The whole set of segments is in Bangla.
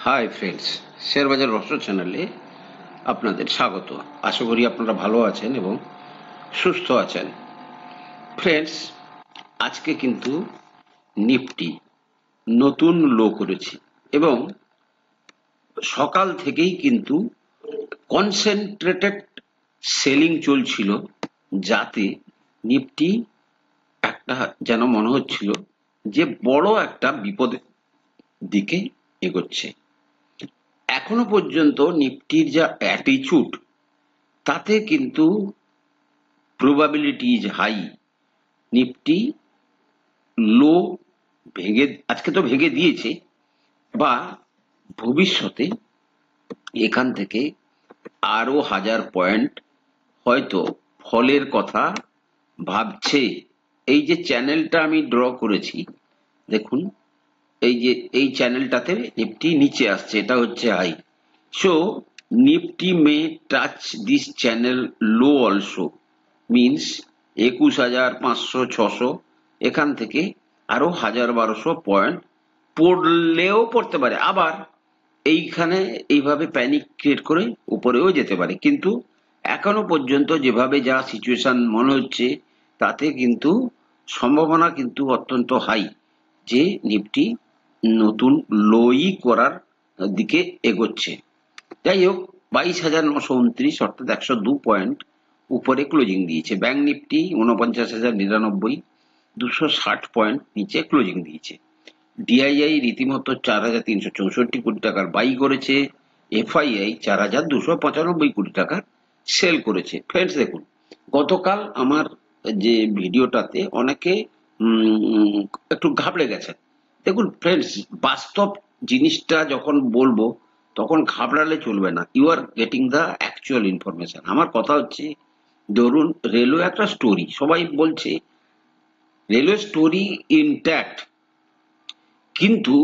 হাই ফ্রেন্ডস, শেয়ার বাজার রহস্য চ্যানেলে আপনাদের স্বাগত। আশা করি আপনারা ভালো আছেন এবং সুস্থ আছেন। ফ্রেন্ডস, আজকে কিন্তু নিফটি নতুন লো করেছে এবং সকাল থেকেই কিন্তু কনসেন্ট্রেটেড সেলিং চলছিল, যাতে নিফটি একটা যেন মনে হচ্ছিল যে বড় একটা বিপদের দিকে এগোচ্ছে। এখনো পর্যন্ত নিফটির যা অ্যাটিচিউড, তাতে কিন্তু প্রবাবিলিটি ইজ হাই নিফটি লো আজকে তো ভেঙে দিয়েছে, বা ভবিষ্যতে এখান থেকে আরো 1000 পয়েন্ট হয়তো ফলের কথা ভাবছে। এই যে চ্যানেলটা আমি ড্র করেছি, দেখুন, এই যে এই চ্যানেলটাতে নিফটি নিচে আসছে, এটা হচ্ছে high. So Nifty may touch this channel low also, means 21,500-600, এখান থেকে আরো 1000-1200 পয়েন্ট পড়লেও পড়তে পারে, আবার এইখানে এইভাবে প্যানিক ক্রিয়েট করে উপরেও যেতে পারে। কিন্তু এখনো পর্যন্ত যেভাবে যা সিচুয়েশন মনে হচ্ছে, তাতে কিন্তু সম্ভাবনা কিন্তু অত্যন্ত হাই যে নিফটি নতুন লোই করার দিকে এগোচ্ছে। যাই হোক, 22,929 অর্থাৎ 102 পয়েন্ট উপরে ক্লোজিং দিয়েছে। ব্যাংক নিফটি 49,099, 260 পয়েন্ট নিচে ক্লোজিং দিয়েছে। ডিআইআই রীতিমতো 4,364 কোটি টাকার বাই করেছে। এফআইআই 4,295 কোটি টাকার সেল করেছে। ফ্রেন্ডস, দেখুন, গতকাল আমার যে ভিডিওটাতে অনেকে একটু ঘাবড়ে গেছেন। দেখুন ফ্রেন্ডস, বাস্তব জিনিসটা যখন বলবো তখন ঘাবড়ালে চলবে না। You are getting the actual information. আমার কথা হচ্ছে, ধরুন রেলওয়ে একটা স্টোরি, সবাই বলছে রেলওয়ে স্টোরি ইনট্যাক্ট, কিন্তু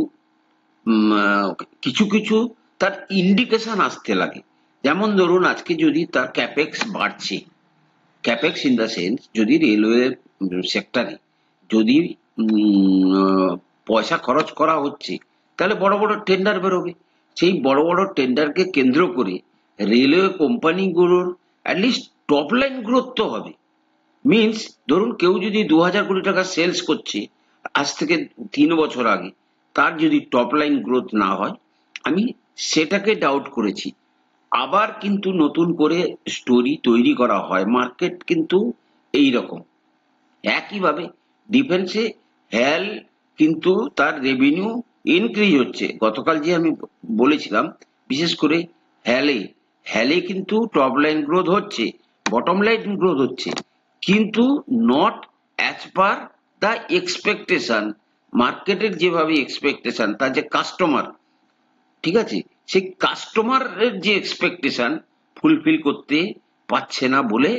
কিছু কিছু তার ইন্ডিকেশন আসতে লাগে। যেমন ধরুন, আজকে যদি তার ক্যাপেক্স বাড়ছে, ক্যাপেক্স ইন দ্য সেন্স, যদি রেলওয়ে সেক্টরে যদি পয়সা খরচ করা হচ্ছে, তাহলে বড় বড় টেন্ডার বেরোবে। সেই বড় বড় টেন্ডারকে কেন্দ্র করে রেলওয়ে কোম্পানিগুলোর অ্যাটলিস্ট টপ লাইন গ্রোথ তো হবে। মিনস, ধরুন কেউ যদি 2,000 কোটি টাকা সেলস করছে আজ থেকে 3 বছর আগে, তার যদি টপ লাইন গ্রোথ না হয়, আমি সেটাকে ডাউট করেছি। আবার কিন্তু নতুন করে স্টোরি তৈরি করা হয়। মার্কেট কিন্তু এই রকম। একইভাবে ডিফেন্সে হ্যাল কিন্তু তার রেভিনিউ ইনক্রিজ হচ্ছে। গতকাল যে আমি বলেছিলাম, বিশেষ করে হ্যালে হ্যালে কিন্তু টপ লাইন গ্রোথ হচ্ছে, বটম লাইন গ্রোথ হচ্ছে, কিন্তু not as per the expectation. মার্কেটের যেভাবে এক্সপেকটেশন, তার যে কাস্টমার, ঠিক আছে, সেই কাস্টমারের যে এক্সপেকটেশন ফুলফিল করতে পারছে না বলে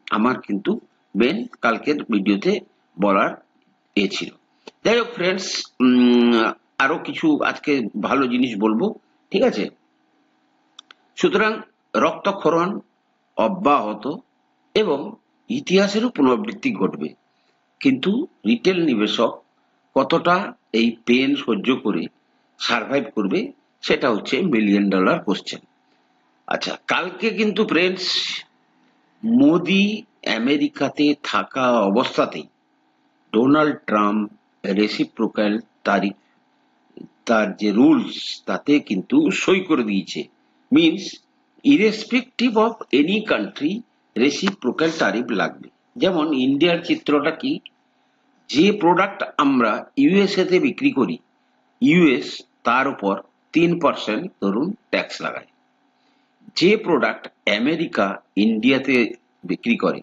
আমার কিন্তু মেন কালকের ভিডিওতে বলার ছিল। যাই হোক ফ্রেন্ডস, আরো কিছু আজকে ভালো জিনিস বলবো, ঠিক আছে। সুতরাং রক্তক্ষরণ অব্যাহত এবং ইতিহাসেরও পুনরাবৃত্তি ঘটবে, কিন্তু রিটেল নিবেশক কতটা এই পেন সহ্য করে সার্ভাইভ করবে, সেটা হচ্ছে $1,000,000 কোশ্চেন। আচ্ছা, কালকে কিন্তু ফ্রেন্ডস, মোদি আমেরিকাতে থাকা অবস্থাতেই ডোনাল্ড ট্রাম্প রেসিপ্রোকাল তারিফ, তার যে রুলস, তাতে কিন্তু সই করে দিয়েছে। Means, irrespective of any country reciprocal tariff লাগবে। যেমন ইন্ডিয়ার চিত্রটা কি, যে প্রোডাক্ট আমরা ইউএসএ তে বিক্রি করি, ইউএস তার উপর 3% ধরুন ট্যাক্স লাগায়। যে প্রোডাক্ট আমেরিকা ইন্ডিয়াতে বিক্রি করে,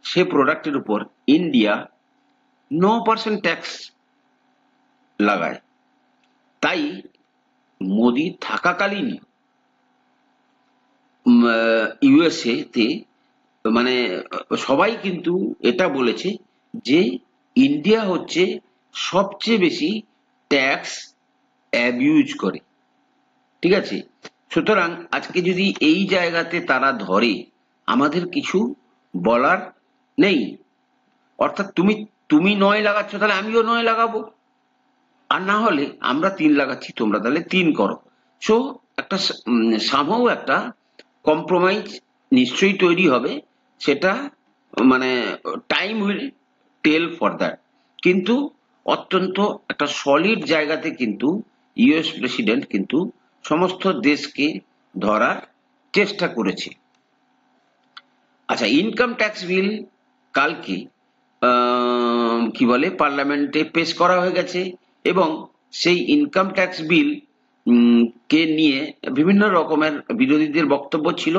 সে প্রোডাক্টের উপর ইন্ডিয়া 9% ট্যাক্স লাগায়। তাই মোদি থাকাকালীন ইউএসএ তে মানে সবাই কিন্তু এটা বলেছে যে ইন্ডিয়া হচ্ছে সবচেয়ে বেশি ট্যাক্স অ্যাবিউজ করে, ঠিক আছে। সুতরাং আজকে যদি এই জায়গাতে তারা ধরে, আমাদের কিছু বলার নেই। অর্থাৎ তুমি তুমি 9 লাগাচ্ছ, তাহলে আমিও 9 লাগাবো। আর না হলে আমরা 3 লাগাচ্ছি, তোমরা তাহলে 3 করো। সো একটা সামহাও একটা কম্প্রোমাইজ নিশ্চয়ই তৈরি হবে, সেটা মানে time will tell for that. কিন্তু অত্যন্ত একটা সলিড জায়গাতে কিন্তু ইউএস প্রেসিডেন্ট কিন্তু সমস্ত দেশকে ধরার চেষ্টা করেছে। আচ্ছা, ইনকাম ট্যাক্স বিল কালকে কি বলে পার্লামেন্টে পেশ করা হয়ে গেছে, এবং সেই ইনকাম ট্যাক্স বিল কে নিয়ে বিভিন্ন রকমের বিরোধীদের বক্তব্য ছিল।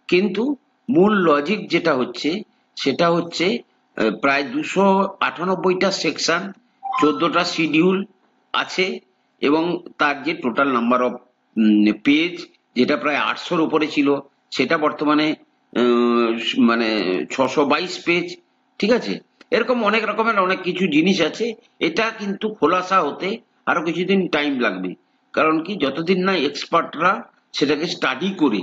কিন্তু মূল লজিক যেটা হচ্ছে সেটা হচ্ছে প্রায় 298টা সেকশন, 14টা শিডিউল আছে, এবং তার যে টোটাল নাম্বার অফ পেজ, যেটা প্রায় 800-র উপরে ছিল, সেটা বর্তমানে মানে 622 পেজ। ঠিক আছে, এরকম অনেক রকমের অনেক কিছু জিনিস আছে। এটা কিন্তু খোলাসা হতে আরো কিছুদিন টাইম লাগবে, কারণ কি যতদিন না এক্সপার্টরা সেটাকে স্টাডি করে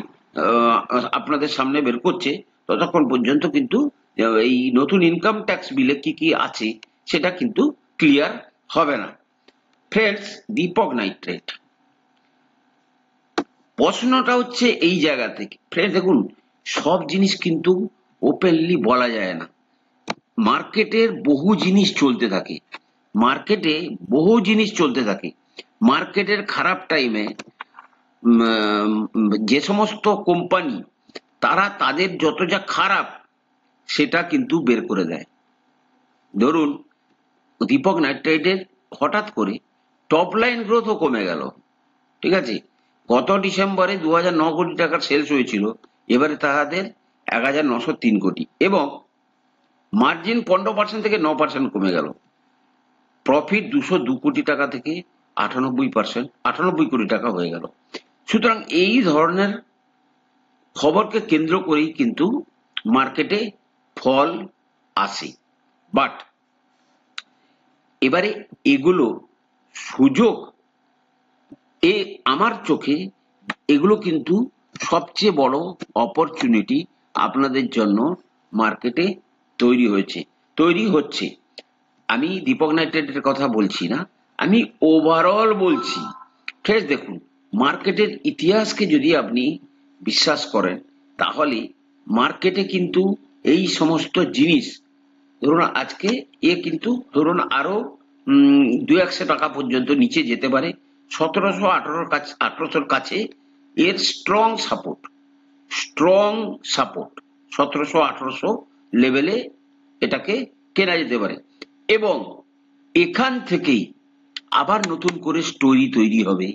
আপনাদের সামনে বের করছে, ততক্ষণ পর্যন্ত কিন্তু এই নতুন ইনকাম ট্যাক্স বিলে কি কি আছে সেটা কিন্তু ক্লিয়ার হবে না। ফ্রেন্ডস, দীপক নাইট্রেট প্রশ্নটা হচ্ছে এই জায়গা থেকে। ফ্রেন্ডস দেখুন, সব জিনিস কিন্তু ওপেনলি বলা যায় না। মার্কেটের বহু জিনিস চলতে থাকে, মার্কেটে বহু জিনিস চলতে থাকে। মার্কেটের খারাপ টাইমে যে সমস্ত কোম্পানি তারা তাদের যত যা খারাপ সেটা কিন্তু বের করে দেয়। ধরুন দীপক নাইট্রাইটের হঠাৎ করে টপ লাইন গ্রোথও কমে গেল। ঠিক আছে, গত ডিসেম্বরে 2009 কোটি টাকার সেলস হয়েছিল, এবারে তাদের 1903 কোটি, এবং মার্জিন 15% থেকে 9% কমে গেল। প্রফিট 202 কোটি টাকা থেকে 98 কোটি টাকা হয়ে গেল। সুতরাং এই ধরনের খবরকে কেন্দ্র করেই কিন্তু মার্কেটে ফল আসে। বাট এবারে এগুলো সুযোগ, আমার চোখে এগুলো কিন্তু সবচেয়ে বড় অপরচুনিটি আপনাদের জন্য মার্কেটে তৈরি হচ্ছে। আমি দীপক নাইট্রেটের কথা বলছি না, আমি ওভারঅল বলছি। ফ্রেন্ডস দেখুন, মার্কেটের ইতিহাসকে যদি আপনি বিশ্বাস করেন, তাহলে মার্কেটে কিন্তু এই সমস্ত জিনিস, ধরুন আজকে কিন্তু ধরুন আরো 200 টাকা পর্যন্ত নিচে যেতে পারে। 1718-র কাছে এর স্ট্রং সাপোর্ট 1700-1800 লেভেলে এটাকে কেনা যেতে পারে, এবং এখান থেকেই আবার নতুন করে স্টোরি তৈরি হবে।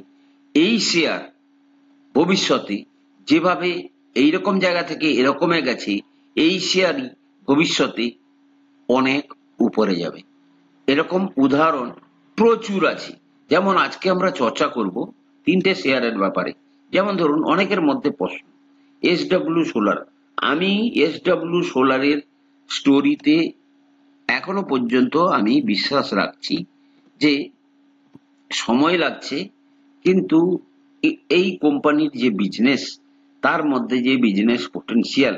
এই শেয়ার ভবিষ্যতে যেভাবে এইরকম জায়গা থেকে এরকমে গেছে, এই শেয়ারই ভবিষ্যতে অনেক উপরে যাবে। এরকম উদাহরণ প্রচুর আছে। যেমন আজকে আমরা চর্চা করব 3টে শেয়ারের ব্যাপারে। যেমন ধরুন অনেকের মধ্যে প্রশ্ন, এসডব্লিউ সোলার। আমি এসডব্লিউ সোলারের স্টোরিতে এখনো পর্যন্ত আমি বিশ্বাস রাখছি যে সময় লাগছে, কিন্তু এই কোম্পানির যে বিজনেস, তার মধ্যে যে বিজনেস পোটেনশিয়াল,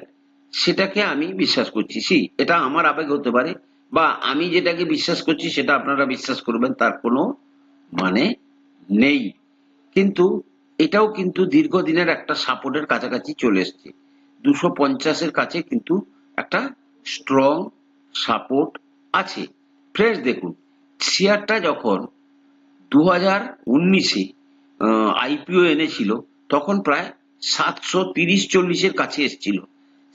সেটাকে আমি বিশ্বাস করছি। এটা আমার আবেগ হতে পারে, বা আমি যেটাকে বিশ্বাস করছি সেটা আপনারা বিশ্বাস করবেন, তার কোনো মানে নেই। কিন্তু এটাও কিন্তু দীর্ঘদিনের একটা সাপোর্টের কাছাকাছি চলে এসছে। 250-এর কাছে কিন্তু একটা স্ট্রং সাপোর্ট আছে। ফ্রেন্ডস দেখুন, শেয়ারটা যখন 2019-এ আইপিও এনেছিল, তখন প্রায় 730-40-এর কাছে এসেছিল।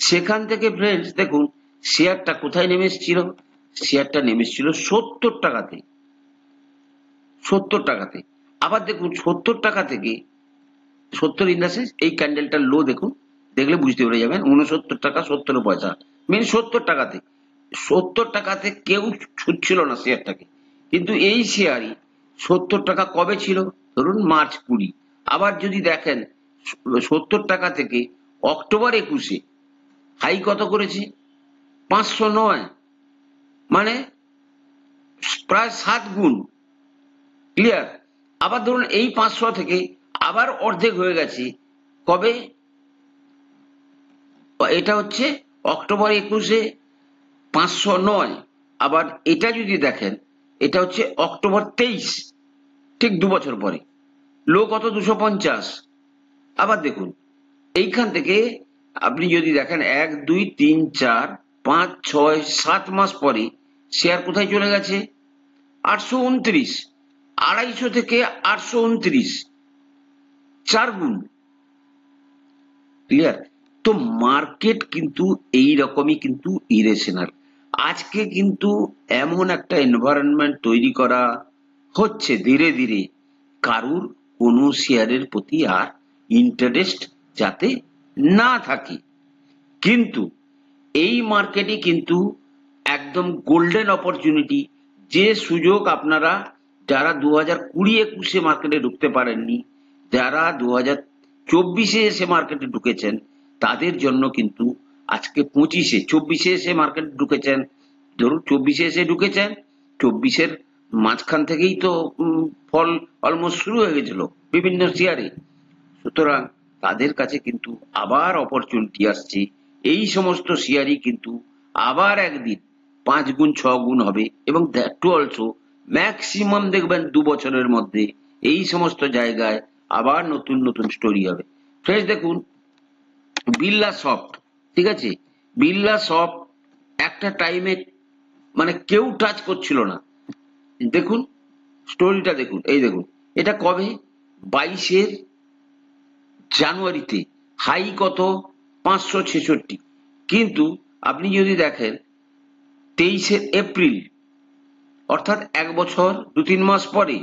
সেখান থেকে ফ্রেন্ডস দেখুন শেয়ারটা কোথায় নেমে এসেছিল, শেয়ারটা নেমে এসেছিল 70 টাকাতে। 70 টাকাতে। আবার দেখুন 70 টাকা থেকে 70 ইন দ্য সেন্স, এই ক্যান্ডেলটার লো দেখুন, দেখলে বুঝতে পেরে যাবেন 69 টাকা 70 পয়সা, মেন 70 টাকাতে। 70 টাকাতে কেউ ছুটছিল না শেয়ারটাকে, কিন্তু এই শেয়ারই 70 টাকা কবে ছিল, ধরুন মার্চ 20। আবার যদি দেখেন 70 টাকা থেকে অক্টোবর 21-এ হাই কত করেছে, 509, মানে প্রায় 7 গুণ। ক্লিয়ার? আবার ধরুন এই 500 থেকে আবার অর্ধেক হয়ে গেছে কবে, এটা হচ্ছে অক্টোবর 21-এ 509। আবার এটা যদি দেখেন, এটা হচ্ছে অক্টোবর 23, ঠিক 2 বছর পরে। লো কত 250। আবার দেখুন এইখান থেকে আপনি যদি দেখেন 1 2 3 4 5 6 7 মাস পরে শেয়ার কোথায় চলে গেছে? 829। 250 থেকে 829, 4 গুণ। ক্লিয়ার? তো মার্কেট কিন্তু এইরকমই কিন্তু ইরেশনাল। আজকে কিন্তু এমন একটা এনভায়রনমেন্ট তৈরি করা হচ্ছে ধীরে ধীরে, কারুর কোনো শেয়ারের প্রতি আর ইন্টারেস্ট যাতে না থাকে। কিন্তু এই মার্কেটে কিন্তু একদম গোল্ডেন অপরচুনিটি। যে সুযোগ আপনারা যারা 2020-21 মার্কেটে ঢুকতে পারেননি, যারা 2024 এসে মার্কেটে ঢুকেছেন, তাদের জন্য কিন্তু আজকে 25-24 এসে মার্কেটে ঢুকেছেন, ধরুন 24 এসে ঢুকেছেন, 24 মাঝখান থেকেই তো ফল অলমোস্ট শুরু হয়ে গেছিল বিভিন্ন শেয়ারে। সুতরাং তাদের কাছে কিন্তু আবার অপরচুনিটি আসছে। এই সমস্ত শেয়ারই কিন্তু আবার একদিন 5 গুণ 6 গুণ হবে, এবং দ্যাট টু অলসো ম্যাক্সিমাম দেখবেন 2 বছরের মধ্যে এই সমস্ত জায়গায় আবার নতুন নতুন স্টোরি হবে। ফ্রেন্ডস দেখুন বিড়লা সফট, ঠিক আছে, বিড়লা সফট একটা টাইমে মানে কেউ টাচ করছিল না। দেখুন স্টোরিটা দেখুন, এই দেখুন এটা কবে? 22 জানুয়ারিতে হাই কত? 566। কিন্তু আপনি যদি দেখেন 23 এপ্রিল, অর্থাৎ 1 বছর 2-3 মাস পরে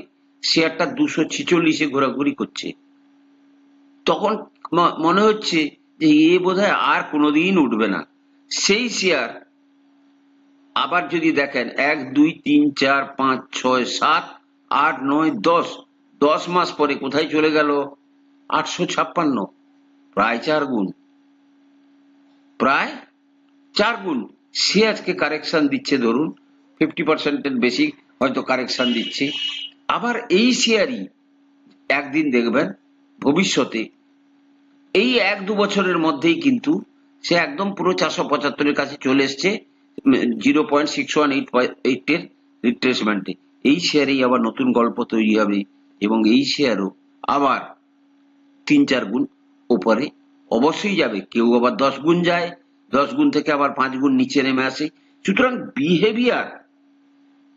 শেয়ারটা 246-এ ঘোরাঘুরি করছে। তখন মনে হচ্ছে যে এ বোধহয় আর কোনোদিন উঠবে না। সেই শেয়ার আবার যদি দেখেন 1 2 3 4 5 6 7 8 9 10, 10 মাস পরে কোথায় চলে গেল? 856, প্রায় 4 গুণ, প্রায় 4 গুণ। সে আজকে কারেকশন দিচ্ছে, ধরুন 50%-এর বেশি হয়তো কারেকশন দিচ্ছে। আবার এই শেয়ারই একদিন দেখবেন ভবিষ্যতে এই 1-2 বছরের মধ্যেই কিন্তু সে একদম পুরো 475-এর কাছে চলে এসছে 0.6188-এর রিট্রেসমেন্টে। এই শেয়ারেই আবার নতুন গল্প তৈরি হবে, এবং এই শেয়ারও আবার 3-4 গুণ ওপরে অবশ্যই যাবে। কেউ আবার 10 গুণ যায়, 10 গুণ থেকে আবার 5 গুণ নিচে নেমে আসে। সুতরাং বিহেভিয়ার,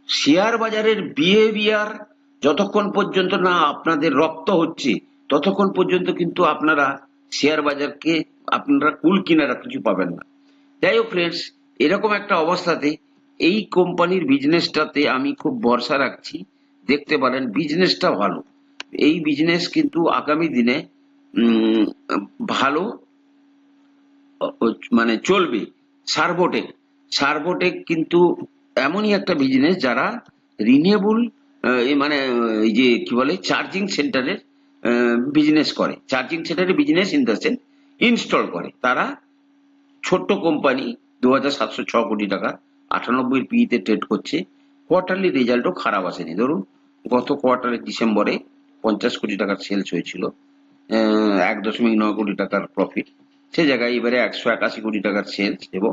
শেয়ার বাজারের বিহেভিয়ার যতক্ষণ পর্যন্ত না আপনাদের রপ্ত হচ্ছে, ততক্ষণ পর্যন্ত কিন্তু আপনারা শেয়ার বাজারকে আপনারা কুল কিনারা কিছু পাবেন না। যাই হোক ফ্রেন্ডস, এরকম একটা অবস্থাতে এই কোম্পানির বিজনেসটাতে আমি খুব ভরসা রাখছি। দেখতে পারেন বিজনেসটা ভালো, এই বিজনেস কিন্তু আগামী দিনে ভালো মানে চলবে। সার্ভোটেক, সার্ভোটেক কিন্তু এমনই একটা বিজনেস যারা রিনিউয়েবল মানে এই যে কি বলে চার্জিং সেন্টারের বিজনেস করে, চার্জিং সেন্টারের business in the sense install করে। তারা ছোট্ট কোম্পানি, 2706 কোটি টাকা, 98 পিইতে ট্রেড করছে। কোয়ার্টারলি রেজাল্টও খারাপ আসেনি। ধরুন গত কোয়ার্টারে ডিসেম্বরে 50 কোটি টাকার সেলস হয়েছিল, 1.9 কোটি টাকার প্রফিট। সে জায়গায় এবারে 181 কোটি টাকার সেলস এবং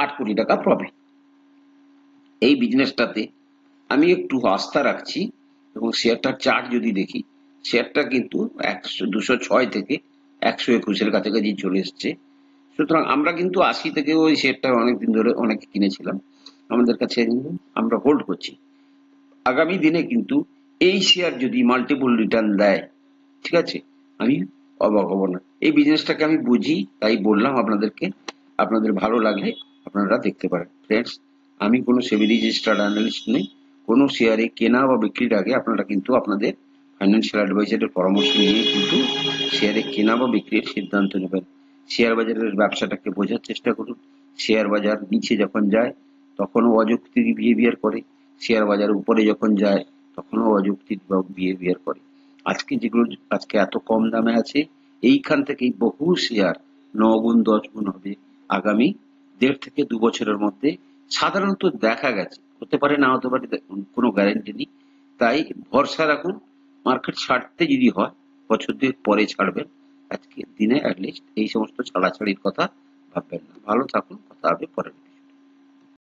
8 কোটি টাকা প্রফিট। এই বিজনেসটাতে আমি একটু আস্থা রাখছি, এবং শেয়ারটার চার্ট যদি দেখি, শেয়ারটা কিন্তু 206 থেকে 121-এর কাছাকাছি চলে এসছে। সুতরাং আমরা কিন্তু 80 থেকে ওই শেয়ারটা অনেকদিন ধরে অনেকে কিনেছিলাম, আমাদের কাছে আমরা হোল্ড করছি। আগামী দিনে কিন্তু এই শেয়ার যদি মাল্টিপল রিটার্ন দেয়, ঠিক আছে, আমি অবাক হব না। এই বিজনেসটাকে আমি বুঝি, তাই বললাম আপনাদেরকে। আপনাদের ভালো লাগলে আপনারা দেখতে পারেন। ফ্রেন্ডস, আমি কোনো সেবি রেজিস্টার্ড অ্যানালিস্ট নই। কোনো শেয়ারে কেনা বা বিক্রির আগে আপনারা কিন্তু আপনাদের ফাইন্যান্সিয়াল অ্যাডভাইজারের পরামর্শ নিয়ে কিন্তু শেয়ারে কেনা বা বিক্রির সিদ্ধান্ত নেবেন। শেয়ার বাজারের ব্যবসাটাকে বোঝার চেষ্টা করুন। শেয়ার বাজার নিচে যখন যায় তখনও অযৌক্তিক বিহেভিয়ার করে, শেয়ার বাজার উপরে যখন যায় তখনও অযৌক্তিক বিহেভিয়ার করে। আজকে যেগুলো আজকে এত কম দামে আছে, এইখান থেকেই বহু শেয়ার 9 গুণ 10 গুণ হবে আগামী 1.5 থেকে 2 বছরের মধ্যে। সাধারণত দেখা গেছে, হতে পারে না হতে পারে, কোনো গ্যারান্টি নেই। তাই ভরসা রাখুন। মার্কেট ছাড়তে যদি হয় বছর 2 পরে ছাড়বেন, আজকের দিনে অ্যাটলিস্ট এই সমস্ত ছাড়াছাড়ির কথা ভাববেন না। ভালো থাকুন, কথা হবে পরে।